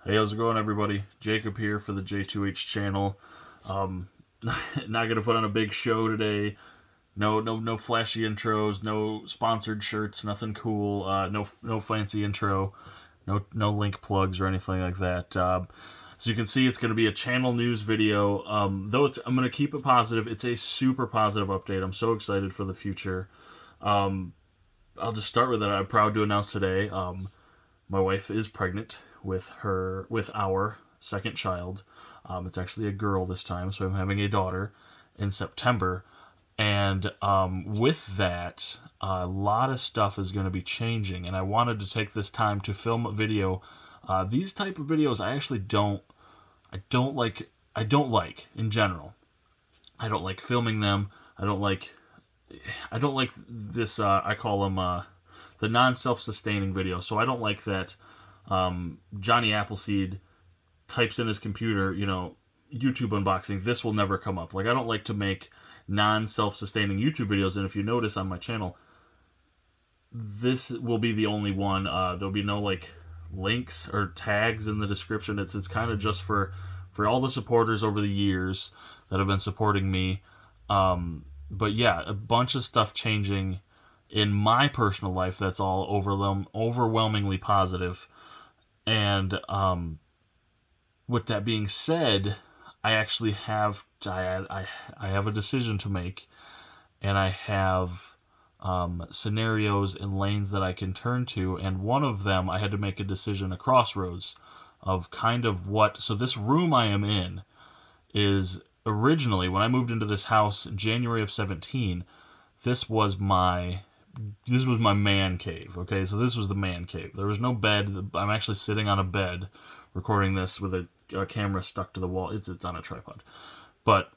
Hey, how's it going, everybody? Jacob here for the JTwoH channel. Not gonna put on a big show today. No flashy intros, no sponsored shirts, nothing cool. No fancy intro, no link plugs or anything like that. So you can see, it's gonna be a channel news video. I'm gonna keep it positive. It's a super positive update. I'm so excited for the future. Um, I'll just start with that. I'm proud to announce today. My wife is pregnant with our second child. It's actually a girl this time, so I'm having a daughter in September. And with that, a lot of stuff is going to be changing, and I wanted to take this time to film a video. These type of videos I actually don't like in general. I don't like filming them. I don't like this. I call them the non-self-sustaining video. So I don't like that Johnny Appleseed types in his computer, YouTube unboxing. This will never come up. Like, I don't like to make non-self-sustaining YouTube videos. And if you notice on my channel, this will be the only one. There'll be no like links or tags in the description. It's kind of just for all the supporters over the years that have been supporting me. But yeah, a bunch of stuff changing in my personal life that's all overwhelmingly positive. And with that being said, I actually I have a decision to make, and I have scenarios and lanes that I can turn to. And one of them, I had to make a decision, a crossroads of kind of what. So this room I am in is originally, when I moved into this house in January of 17, this was my man cave. Okay, so this was the man cave. There was no bed. I'm actually sitting on a bed recording this with a camera stuck to the wall. It's on a tripod. But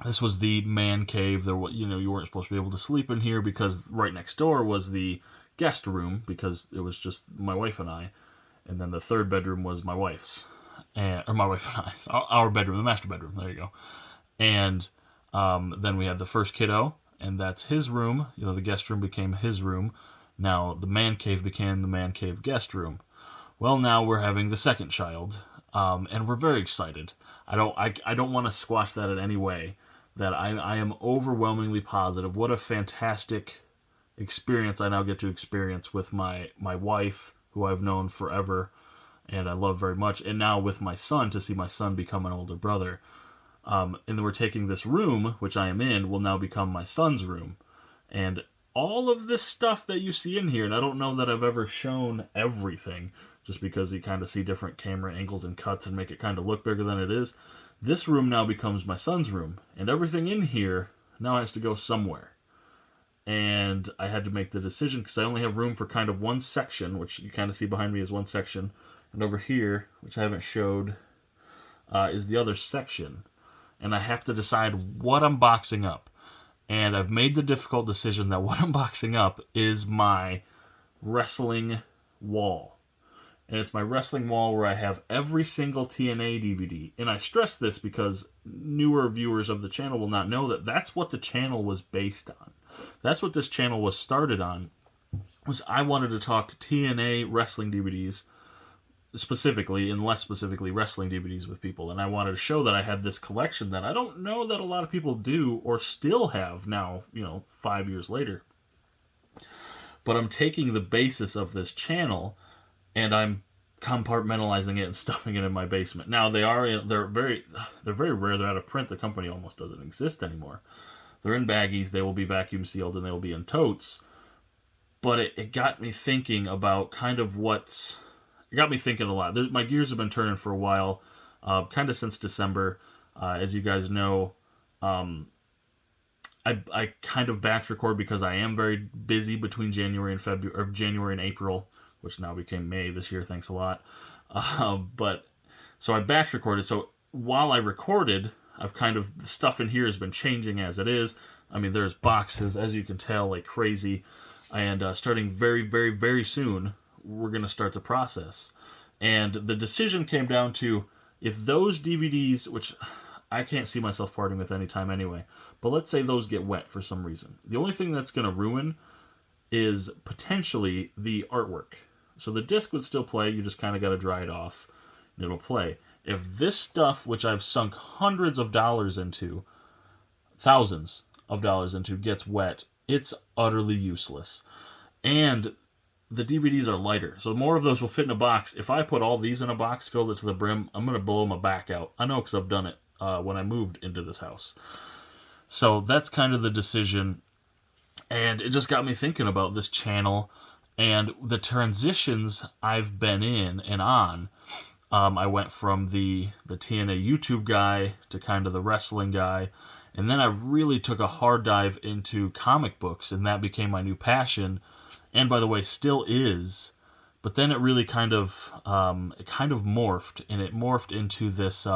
this was the man cave. You weren't supposed to be able to sleep in here because right next door was the guest room, because it was just my wife and I, and then the third bedroom was my wife's, or my wife and I's, our bedroom, the master bedroom. There you go. And then we had the first kiddo, and that's his room. The guest room became his room. Now the man cave became the man cave guest room. Well, now we're having the second child, and we're very excited. I don't want to squash that in any way. That I am overwhelmingly positive. What a fantastic experience I now get to experience with my wife, who I've known forever and I love very much, and now with my son, to see my son become an older brother. And then we're taking this room, which I am in, will now become my son's room. And all of this stuff that you see in here, and I don't know that I've ever shown everything, just because you kind of see different camera angles and cuts and make it kind of look bigger than it is. This room now becomes my son's room, and everything in here now has to go somewhere. And I had to make the decision, because I only have room for kind of one section, which you kind of see behind me is one section, and over here, which I haven't showed, is the other section. And I have to decide what I'm boxing up. And I've made the difficult decision that what I'm boxing up is my wrestling wall. And it's my wrestling wall where I have every single TNA DVD. And I stress this because newer viewers of the channel will not know that that's what the channel was based on. That's what this channel was started on. Was I wanted to talk TNA wrestling DVDs specifically, and less specifically wrestling DVDs, with people. And I wanted to show that I had this collection that I don't know that a lot of people do or still have now, 5 years later. But I'm taking the basis of this channel and I'm compartmentalizing it and stuffing it in my basement. Now they're very rare. They're out of print. The company almost doesn't exist anymore. They're in baggies. They will be vacuum sealed and they will be in totes. But it got me thinking about kind of it got me thinking a lot. My gears have been turning for a while, kind of since December. As you guys know, I kind of batch record because I am very busy between January and February, or January and April, which now became May this year. Thanks a lot. But so I batch recorded. So while I recorded, the stuff in here has been changing as it is. I mean, there's boxes, as you can tell, like crazy. And starting very, very, very soon, we're going to start the process. And the decision came down to, if those DVDs, which I can't see myself parting with anytime anyway, but let's say those get wet for some reason. The only thing that's going to ruin is potentially the artwork. So the disc would still play, you just kind of got to dry it off. and it'll play. If this stuff, which I've sunk hundreds of dollars into, thousands of dollars into, gets wet, it's utterly useless. And the DVDs are lighter, so more of those will fit in a box. If I put all these in a box, filled it to the brim, I'm going to blow my back out. I know because I've done it when I moved into this house. So that's kind of the decision. And it just got me thinking about this channel and the transitions I've been in and on. I went from the TNA YouTube guy to kind of the wrestling guy. And then I really took a hard dive into comic books, and that became my new passion. And by the way, still is. But then it really kind of morphed, and it morphed into this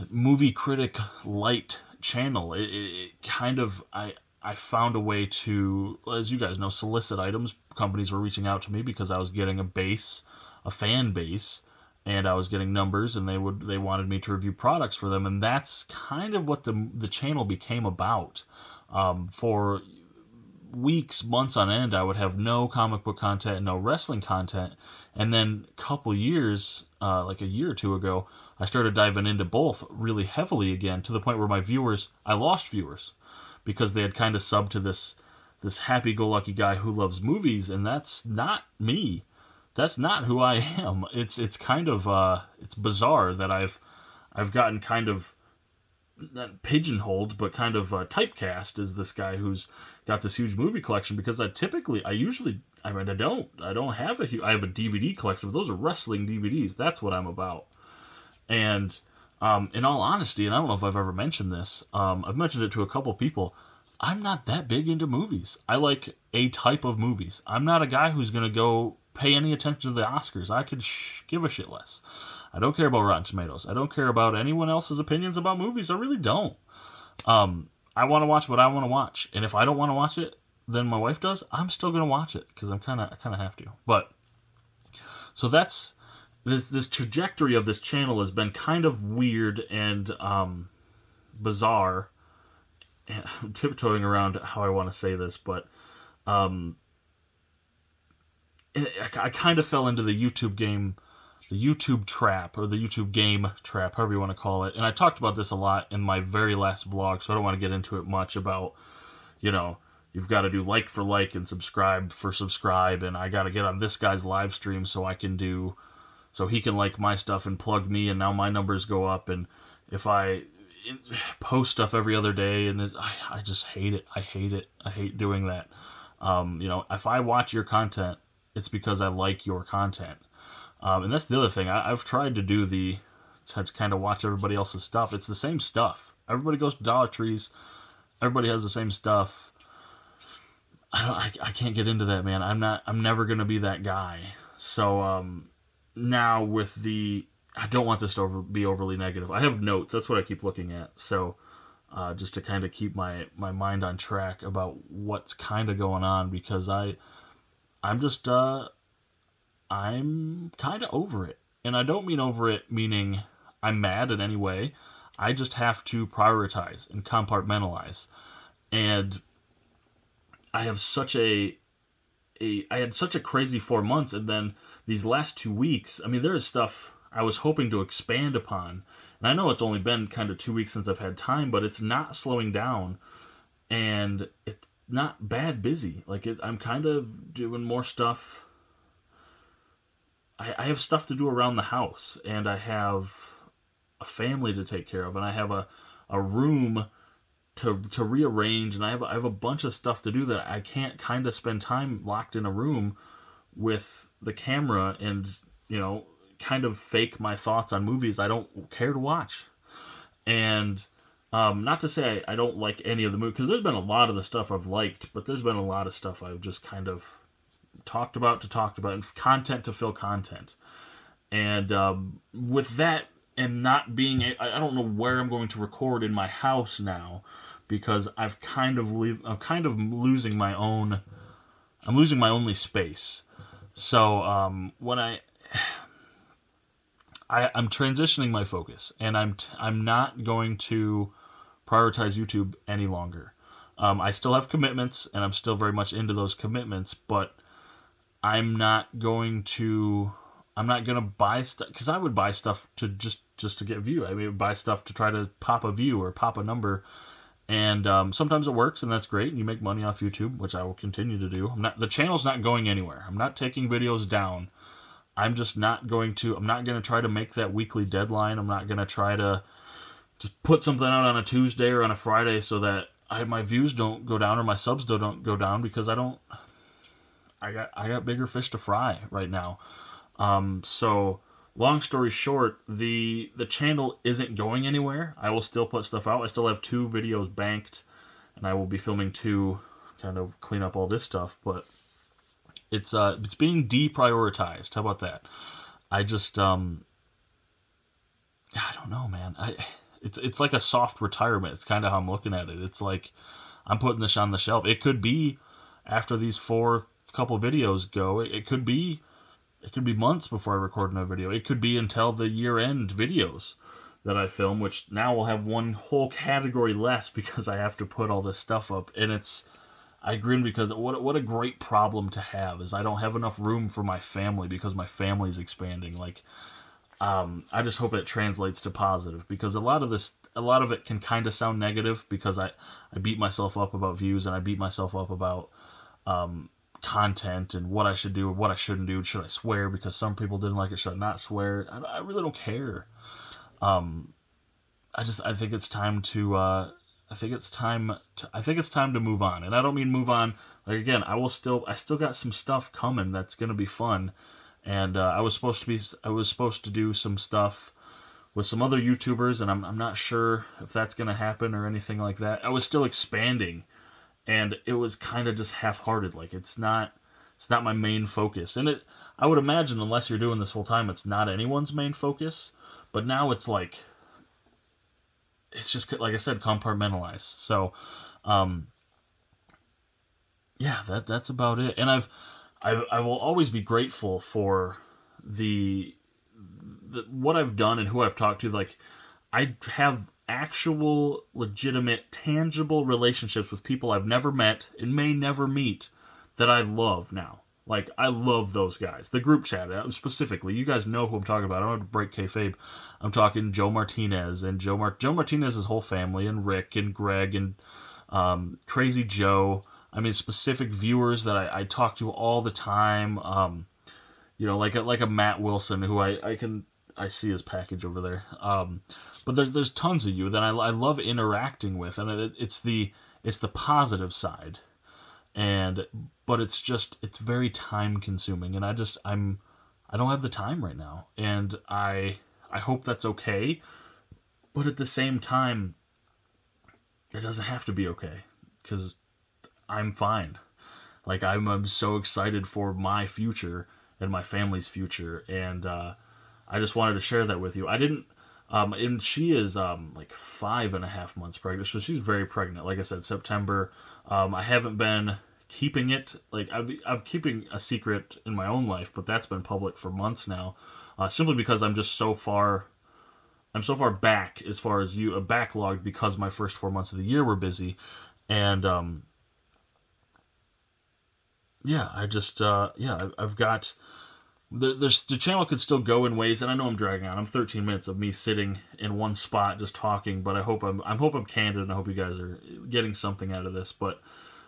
movie critic light channel. It kind of I found a way to, as you guys know, solicit items. Companies were reaching out to me because I was getting a fan base, and I was getting numbers, and they wanted me to review products for them, and that's kind of what the channel became about. For weeks, months on end, I would have no comic book content and no wrestling content, and then a couple years, like a year or two ago, I started diving into both really heavily again, to the point where I lost viewers, because they had kind of subbed to this happy-go-lucky guy who loves movies, and that's not me. That's not who I am. It's kind of it's bizarre that I've gotten kind of not pigeonholed, but kind of typecast as this guy who's got this huge movie collection, because I don't have I have a DVD collection, but those are wrestling DVDs. That's what I'm about. And in all honesty, and I don't know if I've ever mentioned this, I've mentioned it to a couple people, I'm not that big into movies. I like a type of movies. I'm not a guy who's going to go pay any attention to the Oscars. I could give a shit less. I don't care about Rotten Tomatoes. I don't care about anyone else's opinions about movies. I really don't. I want to watch what I want to watch, and if I don't want to watch it, then my wife does. I'm still going to watch it because I kind of have to. But so that's this trajectory of this channel has been kind of weird and bizarre. I'm tiptoeing around how I want to say this, but I kind of fell into the YouTube trap, or the YouTube game trap, however you want to call it. And I talked about this a lot in my very last vlog, so I don't want to get into it much about, you've got to do like for like and subscribe for subscribe, and I got to get on this guy's live stream so he can like my stuff and plug me, and now my numbers go up. And if I post stuff every other day, and I just hate it. I hate it. I hate doing that. If I watch your content, it's because I like your content. And that's the other thing. I've tried to do to kind of watch everybody else's stuff. It's the same stuff. Everybody goes to Dollar Trees. Everybody has the same stuff. I can't get into that, man. I'm never going to be that guy. So, now I don't want this to be overly negative. I have notes. That's what I keep looking at. So, just to kind of keep my mind on track about what's kind of going on, because I'm kind of over it. And I don't mean over it meaning I'm mad in any way. I just have to prioritize and compartmentalize. And I have I had such a crazy 4 months, and then these last 2 weeks, I mean, there is stuff I was hoping to expand upon. And I know it's only been kind of 2 weeks since I've had time, but it's not slowing down, and it's not bad busy. Like, I'm kind of doing more stuff. I have stuff to do around the house, and I have a family to take care of, and I have a room to rearrange, and I have a bunch of stuff to do that I can't kind of spend time locked in a room with the camera and, kind of fake my thoughts on movies I don't care to watch. And not to say I don't like any of the movies, because there's been a lot of the stuff I've liked, but there's been a lot of stuff I've just kind of talked about, and content to fill content. And with that, and not being, I don't know where I'm going to record in my house now, because I'm kind of losing my own. I'm losing my only space. So when I'm transitioning my focus, and I'm not going to prioritize YouTube any longer. I still have commitments, and I'm still very much into those commitments, but I'm not going to I'm not gonna buy stuff because I would buy stuff to just to get view. I mean, buy stuff to try to pop a view or pop a number, and sometimes it works, and that's great, and you make money off YouTube, which I will continue to do. The channel's not going anywhere. I'm not taking videos down. I'm just not going to. I'm not going to try to make that weekly deadline. I'm not going to try to just put something out on a Tuesday or on a Friday so that my views don't go down or my subs don't go down because I don't. I got bigger fish to fry right now. So long story short, the channel isn't going anywhere. I will still put stuff out. I still have 2 videos banked, and I will be filming 2, kind of clean up all this stuff. But it's being deprioritized. How about that? I just I don't know, man. It's like a soft retirement. It's kind of how I'm looking at it. It's like I'm putting this on the shelf. It could be after these 4 couple videos go. It could be months before I record another video. It could be until the year-end videos that I film, which now will have one whole category less because I have to put all this stuff up. And I grin because what a great problem to have is I don't have enough room for my family because my family's expanding. Like, I just hope it translates to positive because a lot of it can kind of sound negative because I beat myself up about views and I beat myself up about content and what I should do or what I shouldn't do. Should I swear because some people didn't like it? Should I not swear? I really don't care. I think it's time to I think it's time to move on. And I don't mean move on like again, I still got some stuff coming that's going to be fun. And I was supposed to do some stuff with some other YouTubers and I'm not sure if that's going to happen or anything like that. I was still expanding and it was kind of just half-hearted. Like it's not my main focus. And I would imagine unless you're doing this full time, it's not anyone's main focus. But now it's like it's just like I said, compartmentalized. So, yeah, that's about it. And I will always be grateful for the what I've done and who I've talked to. Like, I have actual, legitimate, tangible relationships with people I've never met and may never meet that I love now. Like, I love those guys. The group chat, specifically. You guys know who I'm talking about. I don't have to break kayfabe. I'm talking Joe Martinez and Joe Martinez's whole family and Rick and Greg and Crazy Joe. I mean, specific viewers that I talk to all the time. Like a Matt Wilson who I see his package over there. But there's tons of you that I love interacting with, and it's the positive side. But it's very time consuming, and I don't have the time right now, and I hope that's okay. But at the same time, it doesn't have to be okay because I'm fine. Like I'm so excited for my future and my family's future, and I just wanted to share that with you. I didn't. And she is like 5.5 months pregnant, so she's very pregnant. Like I said, September. I haven't been keeping it like I'm keeping a secret in my own life, but that's been public for months now, simply because I'm so far back as far as backlogged because my first 4 months of the year were busy, and yeah, I've got. The channel could still go in ways, and I know I'm dragging on. I'm 13 minutes of me sitting in one spot just talking, but I hope I'm candid, and I hope you guys are getting something out of this. But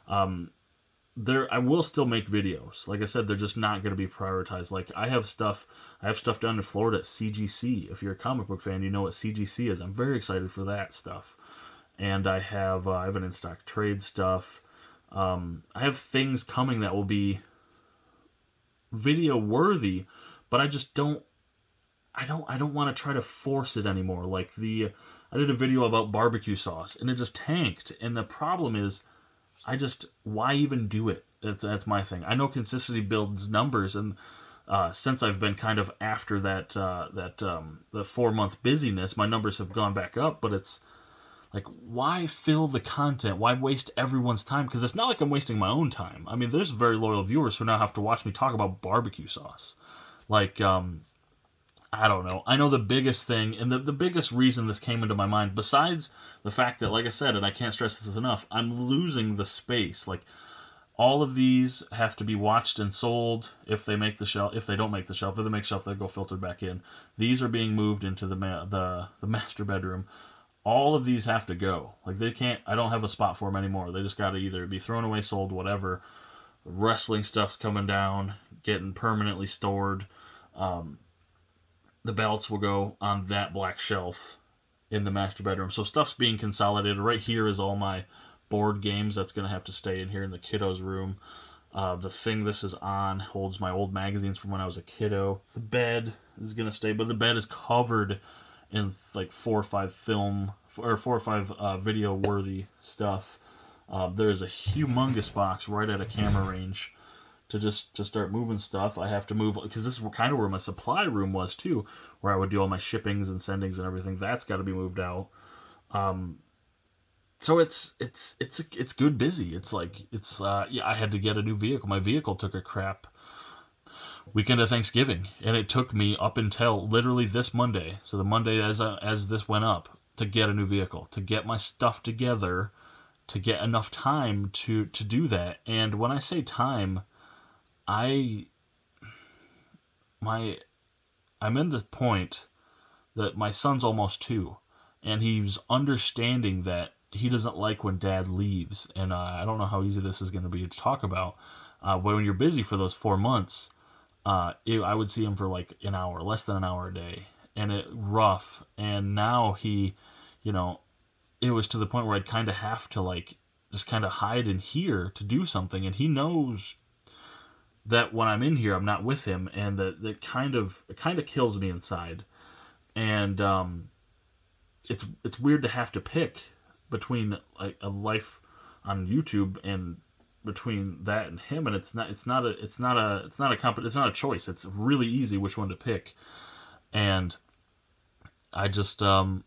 I will still make videos. Like I said, they're just not going to be prioritized. Like I have stuff down in Florida at CGC. If you're a comic book fan, you know what CGC is. I'm very excited for that stuff, and I have an in-stock trade stuff. I have things coming that will be video worthy, but I just don't want to try to force it anymore. Like I did a video about barbecue sauce and it just tanked, and the problem is why even do it? That's my thing. I know consistency builds numbers, and since I've been kind of after the 4-month busyness, my numbers have gone back up, but it's like, why fill the content? Why waste everyone's time? Because it's not like I'm wasting my own time. I mean, there's very loyal viewers who now have to watch me talk about barbecue sauce. Like, I don't know. I know the biggest thing, and the biggest reason this came into my mind, besides the fact that, like I said, and I can't stress this enough, I'm losing the space. Like, All of these have to be watched and sold if they make the shelf. If they don't make the shelf, if they make shelf, they go filtered back in. These are being moved into the master bedroom. All of these have to go. Like they can't. I don't have a spot for them anymore. They just got to either be thrown away, sold, whatever. Wrestling stuff's coming down, getting permanently stored. Um, the belts will go on that black shelf in the master bedroom. So stuff's being consolidated. Right here is all my board games. That's going to have to stay in here in the kiddos' room. The thing this is on holds my old magazines from when I was a kiddo. The bed is going to stay, but the bed is covered in like 4 or 5 film or 4 or 5 video worthy stuff. There's a humongous box right at a camera range to start moving stuff. I have to move because this is kind of where my supply room was too, where I would do all my shippings and sendings and everything. That's got to be moved out. So it's good busy. It's like yeah. I had to get a new vehicle. My vehicle took a crap weekend of Thanksgiving, and it took me up until literally this Monday. So the Monday as this went up to get a new vehicle, to get my stuff together, to get enough time to do that. And when I say time, I'm in the point that my son's almost 2, and he's understanding that he doesn't like when dad leaves. And I don't know how easy this is going to be to talk about. But when you're busy for those 4 months, I would see him for like an hour, less than an hour a day, and it rough. And now he, it was to the point where I'd kind of have to like just kind of hide in here to do something, and he knows that when I'm in here, I'm not with him, and that it kind of kills me inside. And it's weird to have to pick between like a life on YouTube and between that and him, and it's not a choice. It's really easy which one to pick, and I just I'm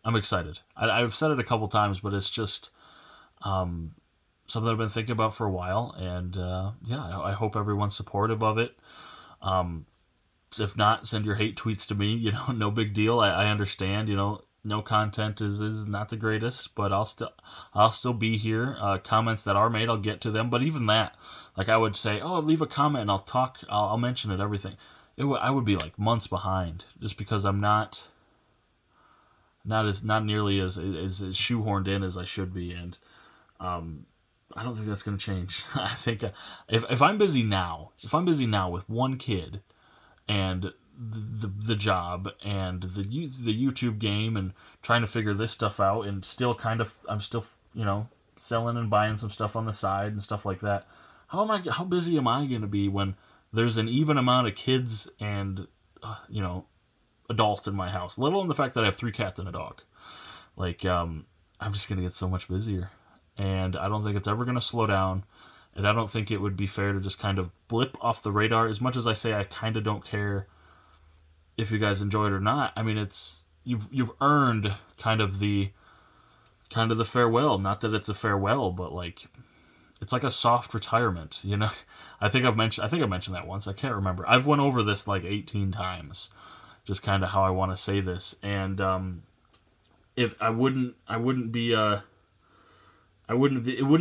excited. I've said it a couple times, but it's just something I've been thinking about for a while, and yeah, I hope everyone's supportive of it. If not, send your hate tweets to me. No big deal. I understand. No content is not the greatest, but I'll still be here. Comments that are made, I'll get to them. But even that, like I would say, oh, leave a comment and I'll mention it. Everything. I would be like months behind just because I'm not nearly as shoehorned in as I should be, and I don't think that's going to change. I think if I'm busy now, with one kid and the job and the YouTube game and trying to figure this stuff out, and I'm still selling and buying some stuff on the side and stuff like that. How busy am I going to be when there's an even amount of kids and adults in my house, let alone the fact that I have 3 cats and a dog? Like I'm just going to get so much busier, and I don't think it's ever going to slow down. And I don't think it would be fair to just kind of blip off the radar. As much as I say I kind of don't care if you guys enjoy it or not, I mean, it's you've earned kind of the farewell. Not that it's a farewell, but like it's like a soft retirement. I think I've mentioned that once. I can't remember. I've went over this like 18 times, just kind of how I want to say this. And if it wouldn't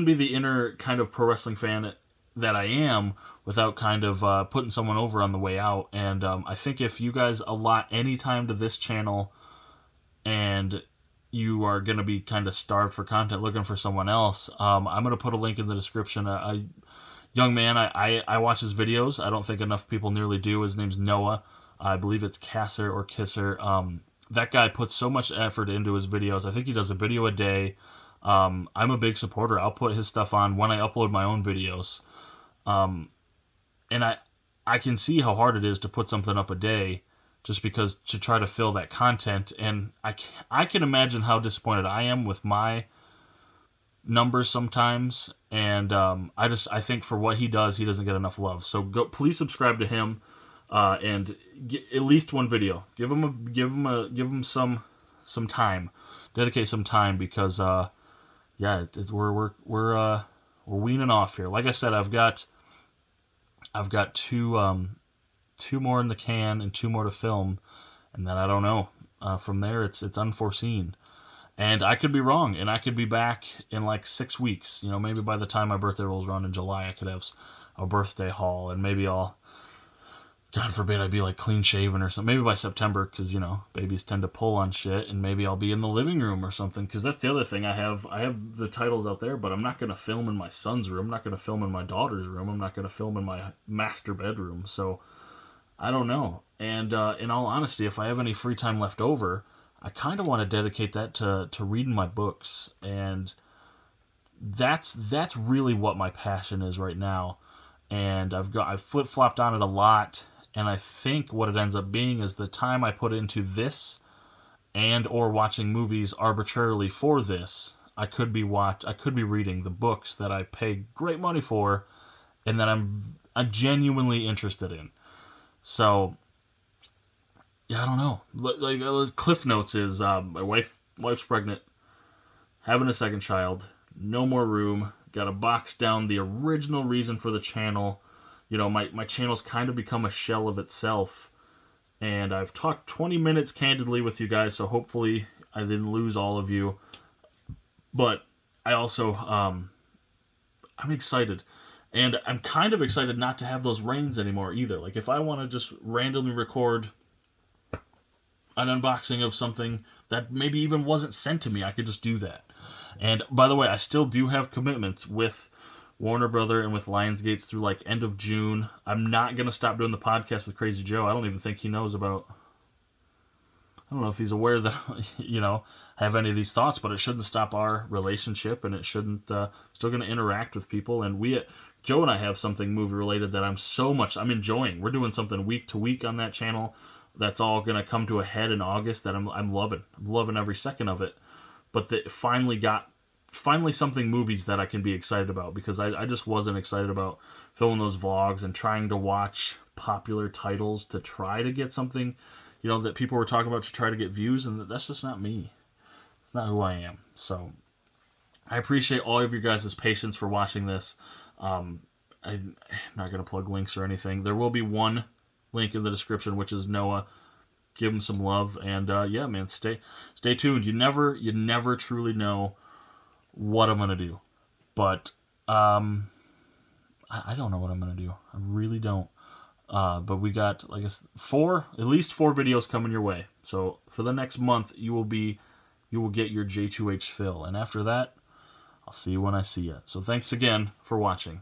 be the inner kind of pro wrestling fan that I am without kind of putting someone over on the way out. And I think if you guys allot any time to this channel and you are going to be kind of starved for content looking for someone else, I'm going to put a link in the description. Young man, I watch his videos. I don't think enough people nearly do. His name's Noah. I believe it's Kasser or Kisser. That guy puts so much effort into his videos. I think he does a video a day. I'm a big supporter. I'll put his stuff on when I upload my own videos. And I can see how hard it is to put something up a day just because to try to fill that content. And I can imagine how disappointed I am with my numbers sometimes. And I think for what he does, he doesn't get enough love. So please subscribe to him and get at least one video. Give him some time. Dedicate some time because yeah, we're weaning off here. Like I said, I've got two more in the can and 2 more to film, and then I don't know. From there, it's unforeseen. And I could be wrong, and I could be back in like 6 weeks. You know, maybe by the time my birthday rolls around in July, I could have a birthday haul, and maybe I'll, God forbid, I'd be like clean shaven or something. Maybe by September, because you know babies tend to pull on shit, and maybe I'll be in the living room or something. Because that's the other thing. I have the titles out there, but I'm not gonna film in my son's room. I'm not gonna film in my daughter's room. I'm not gonna film in my master bedroom. So I don't know. And in all honesty, if I have any free time left over, I kind of want to dedicate that to reading my books, and that's really what my passion is right now. And I've flip flopped on it a lot, and I think what it ends up being is the time I put into this and or watching movies arbitrarily for this, I could be reading the books that I pay great money for, and that I'm genuinely interested in. So yeah, I don't know. Like Cliff Notes is my wife's pregnant, having a second child, no more room. Got to box down the original reason for the channel. You know, my channel's kind of become a shell of itself. And I've talked 20 minutes candidly with you guys, so hopefully I didn't lose all of you. But I also, I'm excited. And I'm kind of excited not to have those reins anymore either. Like, if I want to just randomly record an unboxing of something that maybe even wasn't sent to me, I could just do that. And by the way, I still do have commitments with Warner Brother and with Lionsgates through like end of June. I'm not gonna stop doing the podcast with Crazy Joe. I don't even think he knows about. I don't know if he's aware that have any of these thoughts, but it shouldn't stop our relationship, and it shouldn't. Still gonna interact with people, and Joe and I have something movie related that I'm enjoying. We're doing something week to week on that channel. That's all gonna come to a head in August. That I'm loving. I'm loving every second of it. But that finally something movies that I can be excited about, because I just wasn't excited about filming those vlogs and trying to watch popular titles to try to get something, that people were talking about to try to get views, and that's just not me. It's not who I am. So I appreciate all of your guys' patience for watching this. I'm not going to plug links or anything. There will be one link in the description, which is Noah. Give him some love, and yeah, man, stay tuned. You never truly know what I'm gonna do, but I don't know what I'm gonna do. I really don't. But we got, like I said, at least four videos coming your way. So for the next month, you will get your JTwoH fill, and after that, I'll see you when I see you. So thanks again for watching.